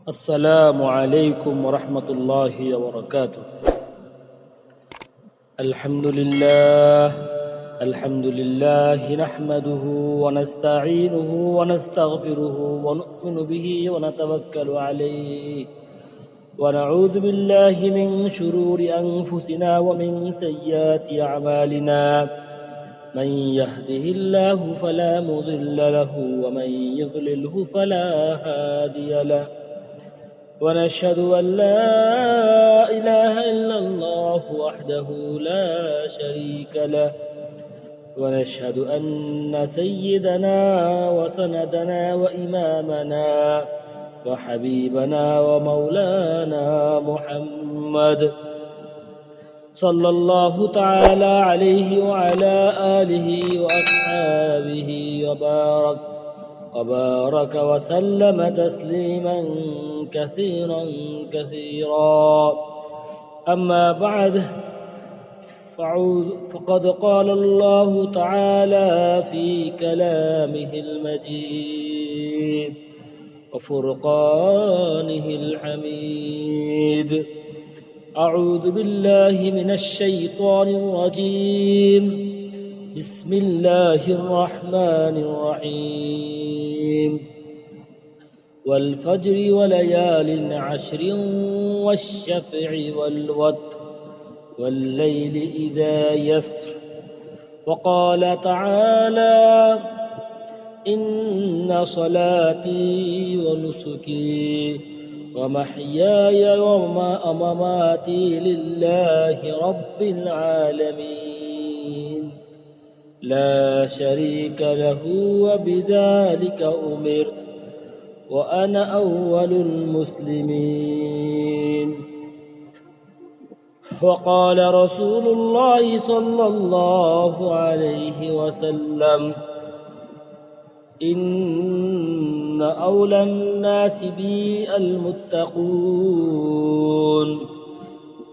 السلام عليكم ورحمة الله وبركاته. الحمد لله نحمده ونستعينه ونستغفره ونؤمن به ونتوكل عليه ونعوذ بالله من شرور أنفسنا ومن سيئات أعمالنا. من يهده الله فلا مضل له ومن يضلله فلا هادي له. ونشهد أن لا إله إلا الله وحده لا شريك له. ونشهد أن سيدنا وسندنا وإمامنا وحبيبنا ومولانا محمد صلى الله تعالى عليه وعلى آله وأصحابه وبارك وسلم تسليما كثيرا. أما بعد فقد قال الله تعالى في كلامه المجيد وفرقانه الحميد: أعوذ بالله من الشيطان الرجيم. بسم الله الرحمن الرحيم: والفجر وليال عشر والشفع والوتر والليل إذا يسر. وقال تعالى: إن صلاتي ونسكي ومحياي ومماتي لله رب العالمين لا شريك له وبذلك أمرت وأنا أول المسلمين. وقال رسول الله صلى الله عليه وسلم: إن أولى الناس بي المتقون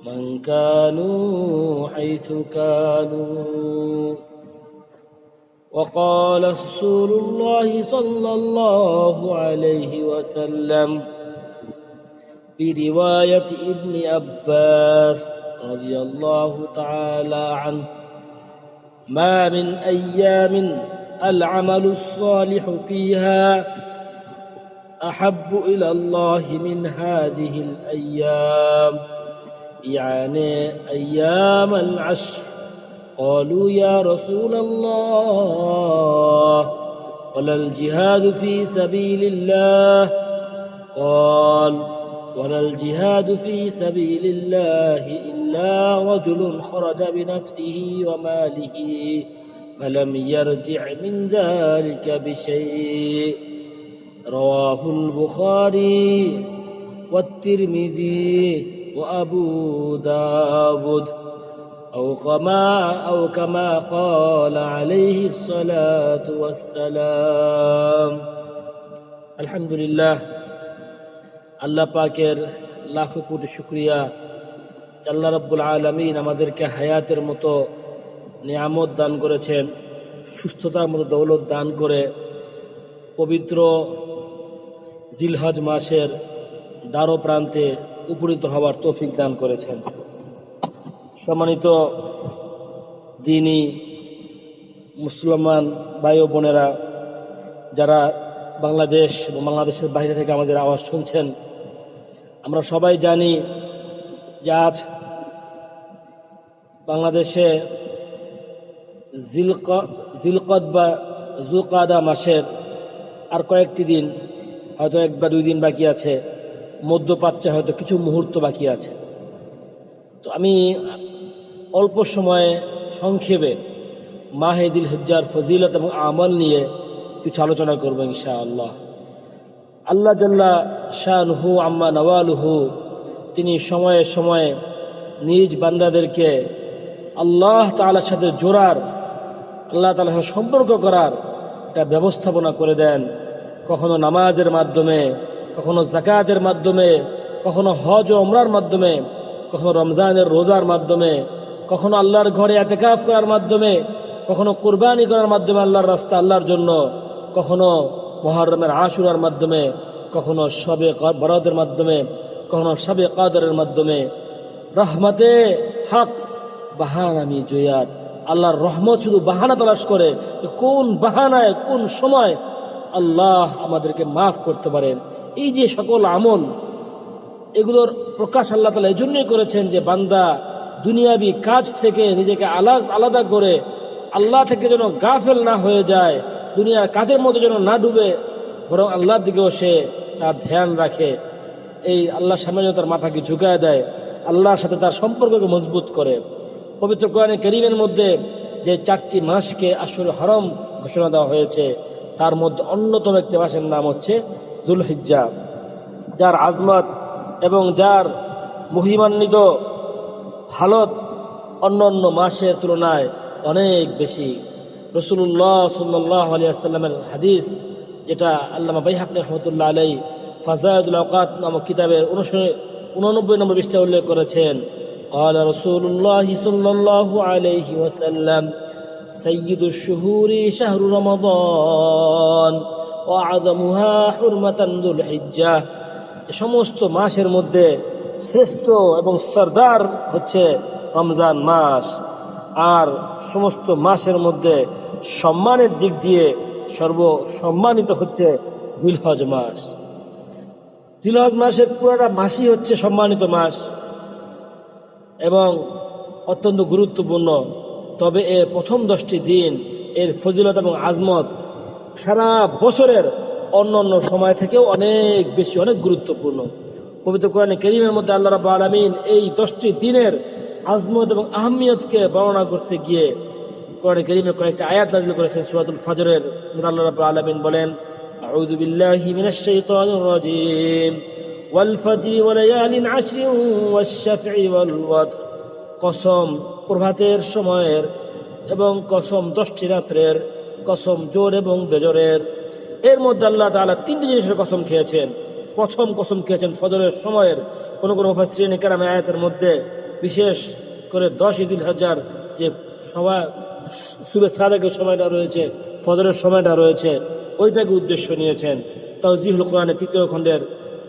من كانوا حيث كانوا. وقال رسول الله صلى الله عليه وسلم برواية ابن عباس رضي الله تعالى عنه: ما من أيام العمل الصالح فيها أحب إلى الله من هذه الأيام، يعني أيام العشر. قالوا: يا رسول الله، ولا الجهاد في سبيل الله؟ قال: ولا الجهاد في سبيل الله إلا رجل خرج بنفسه وماله فلم يرجع من ذلك بشيء. رواه البخاري والترمذي وأبو داود أو كما قال عليه الصلاة والسلام. الحمد لله, আল্লাহ পাকের লাখো কোটি শুকরিয়া। আল্লাহ রাব্বুল আলামিন আমাদেরকে হায়াতের মতো নিয়ামত দান করেছেন, সুস্থতার মতো দৌলত দান করে পবিত্র জিলহজ মাসের দ্বারো প্রান্তে উপনীত হওয়ার তৌফিক দান করেছেন। সম্মানিত দ্বীনী মুসলমান ভাই ও বোনেরা, যারা বাংলাদেশ এবং বাংলাদেশের বাইরে থেকে আমাদের আওয়াজ শুনছেন, আমরা সবাই জানি যে আজ বাংলাদেশে জিলকদ বা জুকাদা মাসের আর কয়েকটি দিন, হয়তো এক বা দুই দিন বাকি আছে, মধ্যপ্রাচ্যে হয়তো কিছু মুহূর্ত বাকি আছে। তো আমি অল্প সময়ে সংক্ষেপে মাহে জিলহিজ্জার ফজিলত এবং আমল নিয়ে কিছু আলোচনা করব ইনশাআল্লাহ। আল্লাহ জাল্লা শানুহু আম্মা নওয়ালুহু তিনি সময়ে সময়ে নিজ বান্দাদেরকে আল্লাহ তাআলার সাথে জোড়ার, আল্লাহ তাআলার সাথে সম্পর্ক করার একটা ব্যবস্থাপনা করে দেন। কখনো নামাজের মাধ্যমে, কখনো যাকাতের মাধ্যমে, কখনো হজ ও উমরার মাধ্যমে, কখনো রমজানের রোজার মাধ্যমে, কখনো আল্লাহর ঘরে ইতিকাফ করার মাধ্যমে, কখনো কুরবানি করার মাধ্যমে আল্লাহর রাস্তা আল্লাহর জন্য, কখনো মুহররমের আশুরার মাধ্যমে, কখনো সবে বরাতের মাধ্যমে, কখনো সবে কাদরের মাধ্যমে। রহমতে হক বাহানামি জয়াত, আল্লাহর রহমত শুধু বাহানা তালাশ করে, কোন বাহানায় কোন সময় আল্লাহ আমাদেরকে মাফ করতে পারেন। এই যে সকল আমল, এগুলোর প্রকাশ আল্লাহ তাআলা এই জন্যই করেছেন যে বান্দা দুনিয়াবি কাজ থেকে নিজেকে আলাদা করে আল্লাহ থেকে যেন গাফেল না হয়ে যায়, দুনিয়ার কাজের মধ্যে যেন না ডুবে, বরং আল্লাহর দিকেও সে তার ধ্যান রাখে। এই আল্লাহর সামনে যেন তার মাথাকে ঝুঁকায় দেয়, আল্লাহর সাথে তার সম্পর্ককে মজবুত করে। পবিত্র কোরআনে কারীমের মধ্যে যে 4টি মাসকে আশহুর হরম ঘোষণা দেওয়া হয়েছে, তার মধ্যে অন্যতম একটি মাসের নাম হচ্ছে যুলহিজ্জা, যার আজমত এবং যার মহিমান্বিত হালত অন্য অন্য মাসের তুলনায় অনেক বেশি। রাসূলুল্লাহ সাল্লাল্লাহু আলাইহি ওয়াসাল্লামের হাদিস, যেটা আল্লামা বাইহাকী রাহমাতুল্লাহ আলাইহি ফাযাইলুল আওকাত নামক কিতাবের 89 নম্বর পৃষ্ঠায় উল্লেখ করেছেন, قال رسول الله صلى الله عليه وسلم سيد الشهور شهر رمضان وأعظمها حرمة ذو الحجة। সমস্ত মাসের মধ্যে শ্রেষ্ঠ এবং সরদার হচ্ছে রমজান মাস, আর সমস্ত মাসের মধ্যে সম্মানের দিক দিয়ে সর্বসম্মানিত হচ্ছে জিলহজ মাস। জিলহজ মাসের পুরোটা মাসই হচ্ছে সম্মানিত মাস এবং অত্যন্ত গুরুত্বপূর্ণ। তবে এর প্রথম 10টি দিন, এর ফজিলত এবং আজমত সারা বছরের অন্য অন্য সময় থেকেও অনেক বেশি, অনেক গুরুত্বপূর্ণ। পবিত্র কোরআনে কারীমের মধ্যে আল্লাহ রাব্বুল আলামিন এই 10টি দিনের আজমত এবং আহমিয়তকে বর্ণনা করতে গিয়ে কোরআনে কারীমে কয়েকটা আয়াত নাযিল করেছেন। সূরাতুল ফজরের মধ্যে আল্লাহ রাব্বুল আলামিন বলেন, আউযু বিল্লাহি মিনাশ শাইতানির রাজীম, ওয়াল ফজরি ওয়া লায়ালিন আশরিন ওয়াশ শাফঈ ওয়াল ওয়াতর। কসম প্রভাতের সময়ের এবং কসম 10টি রাত্রের, কসম জোর এবং বেজরের। এর মধ্যে আল্লাহ তাআলা 3টি জিনিসের কসম খেয়েছেন। প্রথম কসম খেয়েছেন ফজরের সময়ের। কোন কোন মুফাসসিরিন কেরাম আয়াতের মধ্যে বিশেষ করে 10 জিলহজ্জার যে সময় সূরা সাদেকের সময়টা রয়েছে, ফজরের সময়টা রয়েছে, ওইটাকে উদ্দেশ্য নিয়েছেন। তাওজিহুল কোরআনের 3য় খণ্ডের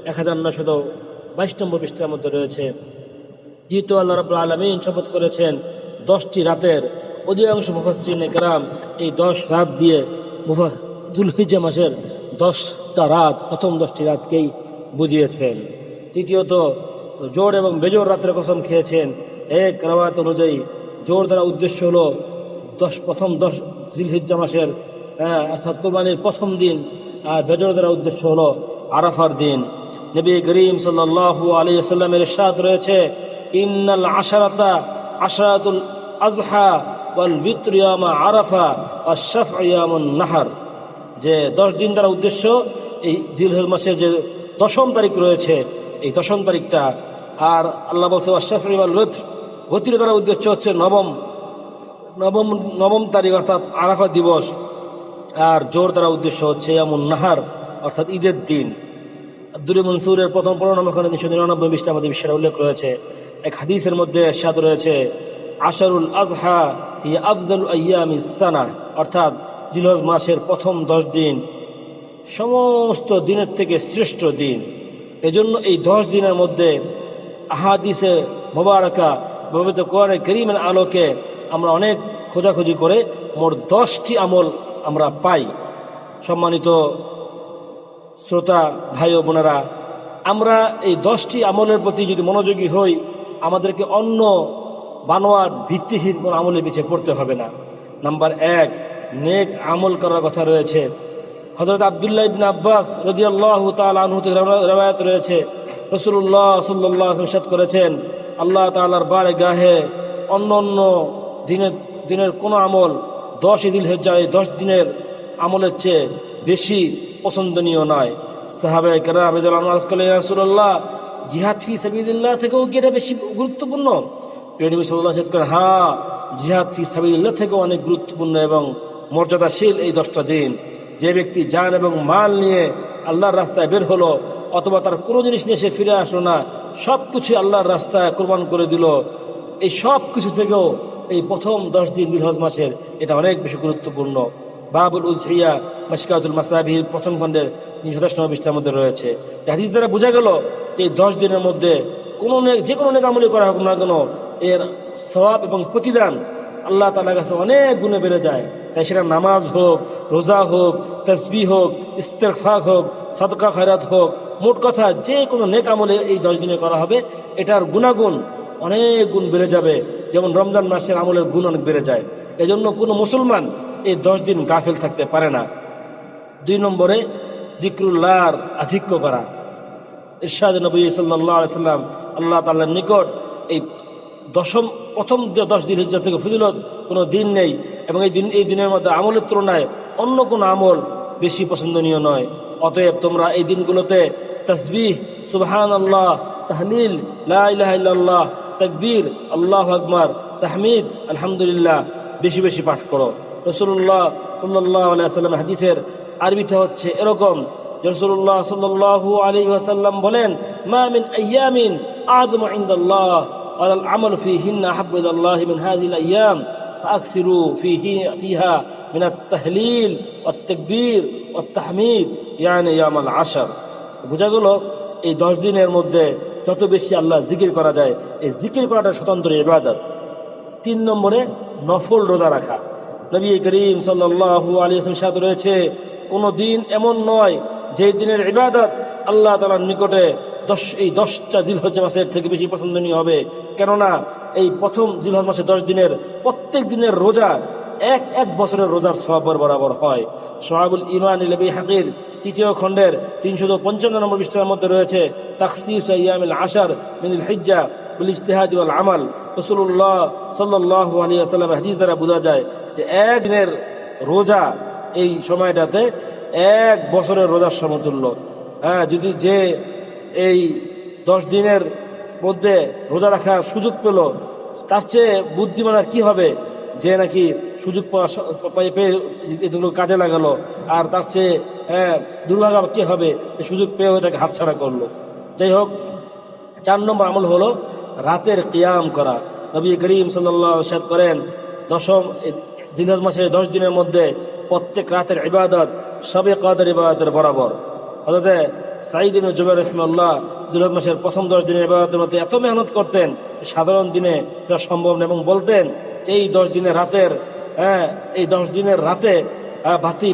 1922 নম্বর পৃষ্ঠার মধ্যে রয়েছে। যেহেতু আল্লাহ রাব্বুল আলামিন শপথ করেছেন 10টি রাতের, অধিকাংশ মুফাসসিরিন কেরাম এই 10 রাত দিয়ে যুলহিজ্জা মাসের 10টা রাত, প্রথম 10টি রাতকেই বুঝিয়েছেন। তৃতীয়ত জোর এবং বেজোর রাতের কসম খেয়েছেন। এক রাওয়ায়াত অনুযায়ী জোর দ্বারা উদ্দেশ্য হলো প্রথম 10 জিলহিজ্জা মাসের অর্থাৎ কোরবানির প্রথম দিন, আর বেজর দ্বারা উদ্দেশ্য হলো আরাফার দিন। নবী করিম সাল্লাল্লাহু আলাইহি ওয়াসাল্লামের ইরশাদ রয়েছে, ইন্নাল আশরাতুল আযহা ওয়াল বিত্র ইয়ামা আরাফা ওয়াশ শাফউ ইয়ামুন নাহর। যে 10 দিন দ্বারা উদ্দেশ্য এই জিলহজ মাসের যে 10ম তারিখ রয়েছে, এই 10ম তারিখটা। আর আল্লাহ বলছে ওয়াশ শাফউ ওয়াল ওয়তর, ওয়তর দ্বারা উদ্দেশ্য হচ্ছে নবম তারিখ অর্থাৎ আরাফা দিবস। আর জোর দ্বারা উদ্দেশ্য হচ্ছে ইয়ামুন নাহার অর্থাৎ ঈদের দিন। আব্দুল মনসুরের প্রথম 15 নম্বর খণ্ডে 399 পৃষ্ঠার মধ্যে বিষয়টা উল্লেখ রয়েছে। এক হাদিসের মধ্যে ইরশাদ রয়েছে, আশারুল আযহা হিয়া আফজালু আইয়ামিস সানা, অর্থাৎ জিলহজ মাসের প্রথম 10 দিন সমস্ত দিনের থেকে শ্রেষ্ঠ দিন। এজন্য এই 10 দিনের মধ্যে আহাদিসে মুবারাকা পবিত্র কোরআনে কারীমের আলোকে আমরা অনেক খোঁজাখুঁজি করে মোট 10টি আমল আমরা পাই। সম্মানিত শ্রোতা ভাই ও বোনেরা, আমরা এই 10টি আমলের প্রতি যদি মনোযোগী হই, আমাদেরকে অন্য বানোয়ার ভিত্তিহীন কোনো আমলের পিছিয়ে পড়তে হবে না। নাম্বার 1, নেক আমল করার কথা রয়েছে। হযরত আব্দুল্লাহ ইবনে আব্বাস রাদিয়াল্লাহু তাআলা আনহু থেকে রওয়ায়াত রয়েছে, রাসূলুল্লাহ সাল্লাল্লাহু আলাইহি ওয়াসাল্লাম ইরশাদ করেছেন, আল্লাহ তাআলার বারগাহে অন্য দিনের কোনো আমল 10 জিলহজ্জা, এই 10 দিনের আমলের চেয়ে বেশি পছন্দনীয় নয়। সাহাবায়ে কেরাম রাদিয়াল্লাহু আনহুম বললেন, ইয়া রাসূলুল্লাহ, জিহাদ ফি সাবিলিল্লাহ থেকেও কি এটা বেশি গুরুত্বপূর্ণ? প্রিয় নবী সাল্লাল্লাহু আলাইহি ওয়াসাল্লাম বলেন, হ্যাঁ, জিহাদ ফি সাবিলিল্লাহ থেকেও অনেক গুরুত্বপূর্ণ এবং মর্যাদাশীল এই 10টা দিন। যে ব্যক্তি জান এবং মাল নিয়ে আল্লাহর রাস্তায় বের হলো, অথবা তার কোনো জিনিস নিয়ে সে ফিরে আসলো না, সব কিছু আল্লাহর রাস্তায় কোরবান করে দিল, এই সব কিছু থেকেও এই প্রথম 10 দিন জিলহজ মাসের এটা অনেক বেশি গুরুত্বপূর্ণ। বাবুল উজহিয়া মাশকাতুল মাসাবির প্রথম খণ্ডের 27 নম্বর পৃষ্ঠার মধ্যে রয়েছে। হাদিস দ্বারা বোঝা গেল যে 10 দিনের মধ্যে যে কোনো নেক আমলি করা হোক না কেন, এর সওয়াব এবং প্রতিদান আল্লাহ তাআলার কাছে অনেক গুণে বেড়ে যায়। চাই সেটা নামাজ হোক, রোজা হোক, তাসবিহ হোক, ইস্তেগফার হোক, সাদকা খয়রাত হোক, মোট কথা যে কোনো নেক আমলে এই 10 দিনে করা হবে, এটার গুণাগুণ অনেক গুণ বেড়ে যাবে। যেমন রমজান মাসের আমলের গুণ অনেক বেড়ে যায়। এজন্য কোনো মুসলমান এই 10 দিন গাফিল থাকতে পারে না। 2 নম্বরে জিক্রুল্লাহর আধিক্য করা। ইরশাদ নবী সাল্লাল্লাহু আলাইহি সাল্লাম আল্লাহ তাআলার নিকট এই প্রথম 10 জিলহিজ্জাহ থেকে ফজিলত কোনো দিন নেই, এবং এই দিনের মধ্যে আমলের তুলনায় অন্য কোনো আমল বেশি পছন্দনীয় নয়। অতএব তোমরা এই দিনগুলোতে তাসবিহ, সুবহানাল্লাহ, তাহলিল, লা ইলাহা ইল্লাল্লাহ, তাকবীর, আল্লাহু আকবার, তাহমিদ, আলহামদুলিল্লাহ বেশি বেশি পাঠ করো। রাসূলুল্লাহ সাল্লাল্লাহু আলাইহি ওয়াসাল্লাম হাদিসের আরবিটা হচ্ছে এরকম, রাসূলুল্লাহ সাল্লাল্লাহু আলাইহি ওয়াসাল্লাম বলেন, মা মিন আইয়ামিন আযমু ইনদাল্লাহ ওয়াল আমালু ফীহিন্না আহাব্বু ইলাল্লাহি মিন হাযিহিল আইয়াম ফাআকসিরু ফীহা মিনাত তাহলিল ওয়াত তাকবীর ওয়াত তাহমিদ ইয়ানি ইয়াউমাল আশর। বোঝা গেল এই 10 দিনের মধ্যে যত বেশি আল্লাহ জিকির করা যায়, এই জিকির করাটা স্বতন্ত্র ইবাদত। 3 নম্বরে নফল রোজা রাখা। নবী করিম সাল্লাল্লাহু আলাইহি ওয়াসাল্লাম সাথে রয়েছে, কোনো দিন এমন নয় যে দিনের ইবাদত আল্লাহ তাআলার নিকটে এই 10টা জিলহজ মাসের থেকে বেশি পছন্দনীয় হবে। কেননা এই প্রথম জিলহজ মাসে 10 দিনের প্রত্যেক দিনের রোজা এক বছরের রোজার সওয়াব বরাবর হয়। শুআবুল ঈমান ইল বাইহাকির 3য় খণ্ডের 355 নম্বর পৃষ্ঠার মধ্যে রয়েছে, তাখসিস আইয়ামিল আশর মিনাল হিজ্জা বিল ইজতিহাদ ওয়াল আমাল। রাসূলুল্লাহ সাল্লাল্লাহু আলাইহি ওয়াসাল্লামের হাদিস দ্বারা বোঝা যায় যে এক দিনের রোজা এই সময়টাতে 1 বছরের রোজার সমতুল্য। যদি যে এই 10 দিনের মধ্যে রোজা রাখার সুযোগ পেল, তার চেয়ে বুদ্ধিমান আর কি হবে যে নাকি সুযোগ পেয়ে এগুলো কাজে লাগালো, আর তার চেয়ে দুর্ভাগা কি হবে সুযোগ পেয়ে এটাকে হাতছাড়া করলো। যাই হোক, 4 নম্বর আমল হলো রাতের কিয়াম করা। নবী করিম সাল্লাল্লাহু আলাইহি ওয়াসাল্লাম করেন, 10ম জিলহজ মাসের 10 দিনের মধ্যে প্রত্যেক রাতের ইবাদত সবে কদর ইবাদতের বরাবর। হযরত সাঈদ ইবনে জুবাইর রাহিমাহুল্লাহ জিলহজ মাসের প্রথম 10 দিনের ইবাদতের মধ্যে এত মেহনত করতেন, সাধারণ দিনে সেটা সম্ভব না, এবং বলতেন যে এই 10 দিনের রাতে বাতি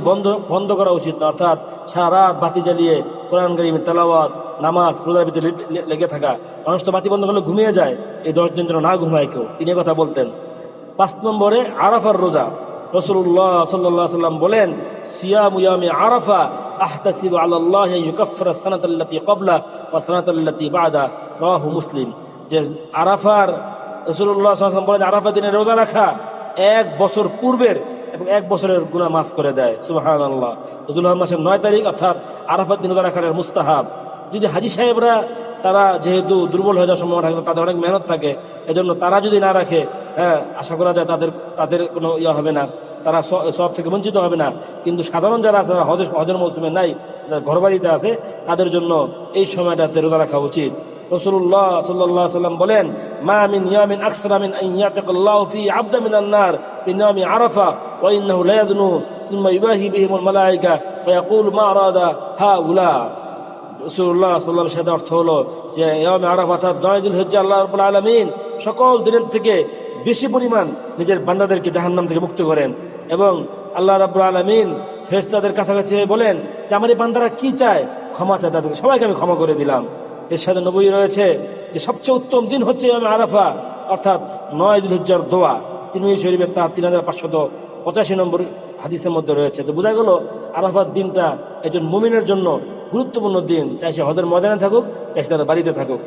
বন্ধ করা উচিত না, অর্থাৎ সারা রাত বাতি জ্বালিয়ে কোরআন কারীমের তেলাওয়াত, নামাজ, রোজার ভিতরে লেগে থাকা। মানুষ তো বাতি বন্ধ করলে ঘুমিয়ে যায়, এই 10 দিন যেন না ঘুমায় কেউ, তিনি কথা বলতেন। 5 নম্বরে আরাফার রোজা। রাসূলুল্লাহ সাল্লাল্লাহু আলাইহি ওয়াসাল্লাম বলেন, সিয়ামু ইয়ামি আরাফা আহতাসিবু আলাল্লাহি ইউকাফফিরা সানাতাল্লাতী ক্বাবলা ওয়া সানাতাল্লাতী বা'দা, রাওয়াহু মুসলিম। যে আরাফার রাসূলুল্লাহ সাল্লাল্লাহু আলাইহি ওয়াসাল্লাম বলেন, আরাফা দিনের রোজা রাখা 1 বছর পূর্বের এবং 1 বছরের গুনাহ মাফ করে দেয়। সুবহানাল্লাহ। যুলহজ মাসের 9 তারিখ অর্থাৎ আরাফার দিন রোজা রাখার মুস্তাহাব। যদি হাজী সাহেবরা, তারা যেহেতু দুর্বল হয়ে যাওয়ার সম্ভাবনা থাকে, তাদের অনেক মেহনত থাকে, এজন্য তারা যদি না রাখে, আশা করা যায় তাদের কোনো হবে না, তারা সব থেকে বঞ্চিত হবে না। কিন্তু সাধারণ যারা আছে, হজের মৌসুমে নাই, ঘরবাড়িতে আছে, তাদের জন্য এই সময়টাতে রোজা রাখা উচিত। রাসূলুল্লাহ সাল্লাল্লাহু আলাইহি ওয়াসাল্লাম বলেন, মা মিন ইয়ামিন আকসারা মিন আন ইয়াতাকাল্লাহু ফি আবদা মিনান নার বিনামি আরাফা ওয়া ইন্নাহু লা ইয়াযনু সুম্মা ইবাহি বিহিমুল মালায়েকা ফায়াকুলু মা আরাদা হাউলা। রাসূলুল্লাহ সাল্লাল্লাহু আলাইহি ওয়াসাল্লাম অর্থ হলো যে ইয়ামে আরাফা অর্থাৎ 9 জিলহজ আল্লাহ রাব্বুল আলামিন সকল দিনের থেকে বেশি পরিমাণ নিজের বান্দাদেরকে জাহান্নাম থেকে মুক্ত করেন, এবং আল্লাহ রাব্বুল আলামিন ফেরেশতাদের কাছাকাছি বলেন যে আমার এই বান্দারা কি চায়, ক্ষমা চায়, তাদেরকে সবাইকে আমি ক্ষমা করে দিলাম। এর সাথে নবী রয়েছে যে সবচেয়ে উত্তম দিন হচ্ছে ইয়ামে আরাফা, অর্থাৎ 9 জিলহজ্জার দোয়া। তিরমিজি শরীফের তার 3585 নম্বর হাদিসের মধ্যে রয়েছে। তো বোঝা গেল আরাফার দিনটা একজন মুমিনের জন্য গুরুত্বপূর্ণ দিন, চাই সে হজের ময়দানে থাকুক, চাই সে তার বাড়িতে থাকুক।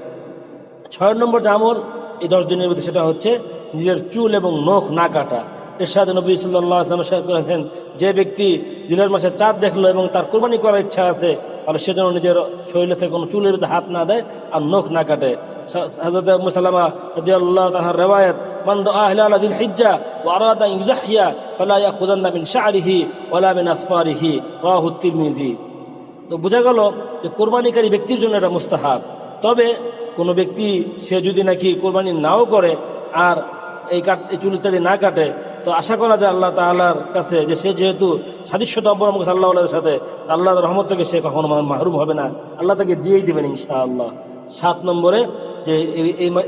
6 নম্বর যে আমল এই 10 দিনের মধ্যে, সেটা হচ্ছে নিজের চুল এবং নখ না কাটা। ইরশাদ নবী সাল্লাল্লাহু আলাইহি ওয়াসাল্লাম বলেছেন, যে ব্যক্তি জিলহজ মাসে চাঁদ দেখলো এবং তার কুরবানি করার ইচ্ছা আছে, তাহলে সে যেন নিজের শরীরে থেকে কোনো চুলের ভিতরে হাত না দেয় আর নখ না কাটে। হযরত উম্মু সালামা রাদিয়াল্লাহু তাআলার রিওয়ায়াত, মান দাআ হিলাল যিল হিজ্জা ওয়া আরাদা আন ইউযাহিয়া ফালা ইয়াখুযান্না মিন শা'রিহি ওয়ালা মিন আসফারিহি, রাওয়াহু তিরমিজি। তো বোঝা গেল যে কোরবানিকারী ব্যক্তির জন্য এটা মুস্তাহাব। তবে কোনো ব্যক্তি সে যদি নাকি কোরবানি নাও করে আর এই চুল ইত্যাদি না কাটে, তো আশা করা যায় আল্লাহ তাআলার কাছে যে সে যেহেতু সাদৃশ্যতা অবলম্বন করছে আল্লাহর সাথে, আল্লাহর রহমত থেকে সে কখনো মাহরুম হবে না, আল্লাহ তাকে দিয়েই দিবেন ইনশাআল্লাহ। 7 নম্বরে যে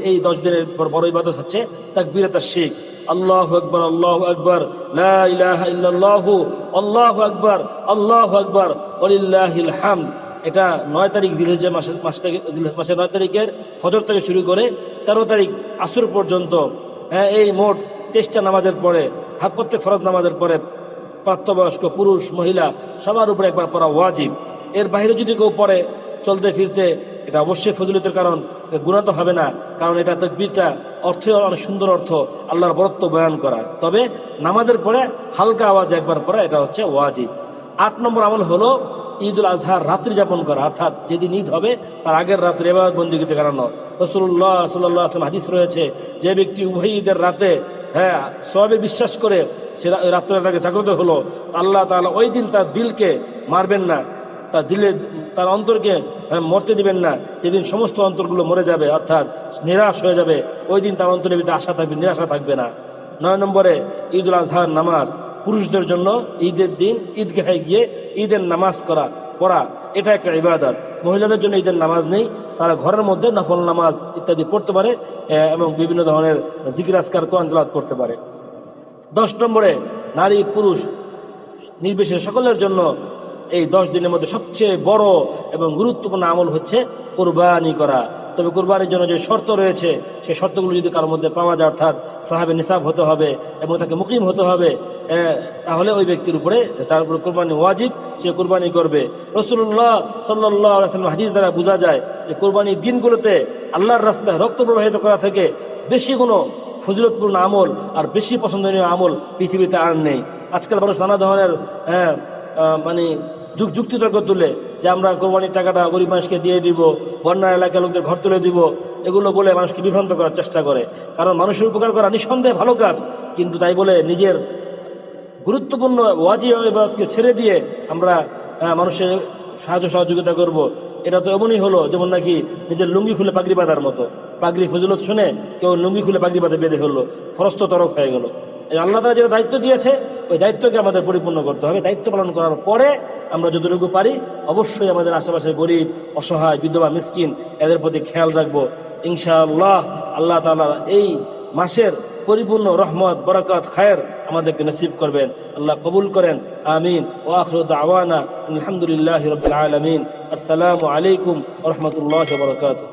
এই 10 দিনের বড় ইবাদত হচ্ছে তাকবীরাত তাশরিক। আল্লাহু আকবার, আল্লাহু আকবার, লা ইলাহা ইল্লাল্লাহু, আল্লাহু আকবার, আল্লাহু আকবার, ওয়ালিল্লাহিল হামদ। এটা 9 তারিখ জিলহজ্জা মাসের 9 তারিখের ফজর থেকে শুরু করে 13 তারিখ আসর পর্যন্ত, এই মোট 23টা নামাজের পরে, প্রত্যেক ফরজ নামাজের পরে প্রাপ্তবয়স্ক পুরুষ মহিলা সবার উপরে একবার পড়া ওয়াজিব। এর বাইরে যদি কেউ পড়ে চলতে ফিরতে, এটা অবশ্যই ফজিলতের কারণ, গুনাহ তো হবে না, কারণ এটা তাকবীরটা অর্থে অনেক সুন্দর অর্থ, আল্লাহর বরত্ব বয়ান করা। তবে নামাজের পরে হালকা আওয়াজে একবার পড়া, এটা হচ্ছে ওয়াজিব। 8 নম্বর আমল হলো ঈদুল আজহার রাত্রি যাপন করা, অর্থাৎ যেদিন ঈদ হবে তার আগের রাত্রে ইবাদত বন্দেগীতে কাটানো। রাসূলুল্লাহ সাল্লাল্লাহু আলাইহি ওয়াসাল্লাম হাদিস রয়েছে, যে ব্যক্তি উভয় ঈদের রাতে সওয়াবে বিশ্বাস করে সে রাত্রটাকে জাগ্রত হলো, আল্লাহ তাআলা ওই দিন তার দিলকে মারবেন না, তার অন্তরকে মরতে দিবেন না, যেদিন সমস্ত অন্তরগুলো মরে যাবে, অর্থাৎ নিরাশ হয়ে যাবে, ওই দিন তার অন্তরের ভিতরে আশা থাকবে, নিরাশা থাকবে না। 9 নম্বরে ঈদুল আজহার নামাজ পুরুষদের জন্য ঈদের দিন ঈদগাহে গিয়ে ঈদের নামাজ পড়া, এটা একটা ইবাদত। মহিলাদের জন্য ঈদের নামাজ নেই, তারা ঘরের মধ্যে নফল নামাজ ইত্যাদি পড়তে পারে এবং বিভিন্ন ধরনের জিকির আজকার কোরআন তেলাওয়াত করতে পারে। 10 নম্বরে নারী পুরুষ নির্বিশেষে সকলের জন্য এই 10 দিনের মধ্যে সবচেয়ে বড় এবং গুরুত্বপূর্ণ আমল হচ্ছে কোরবানি করা। তবে কোরবানির জন্য যে শর্ত রয়েছে, সেই শর্তগুলো যদি কারোর মধ্যে পাওয়া যায়, অর্থাৎ সাহাবে নিসাব হতে হবে এবং তাকে মুকিম হতে হবে, তাহলে ওই ব্যক্তির উপরে যার উপরে কোরবানি ওয়াজিব সে কোরবানি করবে। রাসূলুল্লাহ সাল্লাল্লাহু আলাইহি ওয়াসাল্লাম হাদিস দ্বারা বোঝা যায় যে কোরবানির দিনগুলোতে আল্লাহর রাস্তায় রক্ত প্রবাহিত করা থেকে বেশি কোনো ফজিলতপূর্ণ আমল আর বেশি পছন্দনীয় আমল পৃথিবীতে আর নেই। আজকাল মানুষ নানা ধরনের যুক্তিতর্ক তুলে যে আমরা কোরবানির টাকাটা গরিব মানুষকে দিয়ে দিব, বন্যা এলাকার লোকদের ঘর তুলে দিব, এগুলো বলে মানুষকে বিভ্রান্ত করার চেষ্টা করে। কারণ মানুষের উপকার করা নিঃসন্দেহে ভালো কাজ, কিন্তু তাই বলে নিজের গুরুত্বপূর্ণ ওয়াজিব ইবাদতকে ছেড়ে দিয়ে আমরা মানুষের সাহায্য সহযোগিতা করব, এটা তো এমনই হলো যেমন নাকি নিজের লুঙ্গি খুলে পাগড়ি বাঁধার মতো। পাগড়ি ফজিলত শুনে কেউ লুঙ্গি খুলে পাগড়ি বাঁধে বেঁধে ফেললো, ফরজ তো তরক হয়ে গেল। আল্লাহ তাআলা যেটা দায়িত্ব দিয়েছে ওই দায়িত্বকে আমাদের পরিপূর্ণ করতে হবে। দায়িত্ব পালন করার পরে আমরা যতটুকু পারি অবশ্যই আমাদের আশেপাশে গরিব, অসহায়, বিধবা, মিসকিন এদের প্রতি খেয়াল রাখবো ইনশাআল্লাহ। আল্লাহ তাআলা এই মাসের পরিপূর্ণ রহমত, বরকত, খায়ের আমাদেরকে নসিব করবেন, আল্লাহ কবুল করেন, আমিন। ওয়া আখিরু দাওয়ানা আলহামদুলিল্লাহি রাব্বিল আলামিন। আসসালামু আলাইকুম ওয়া রাহমাতুল্লাহি ওয়া বারাকাতুহু।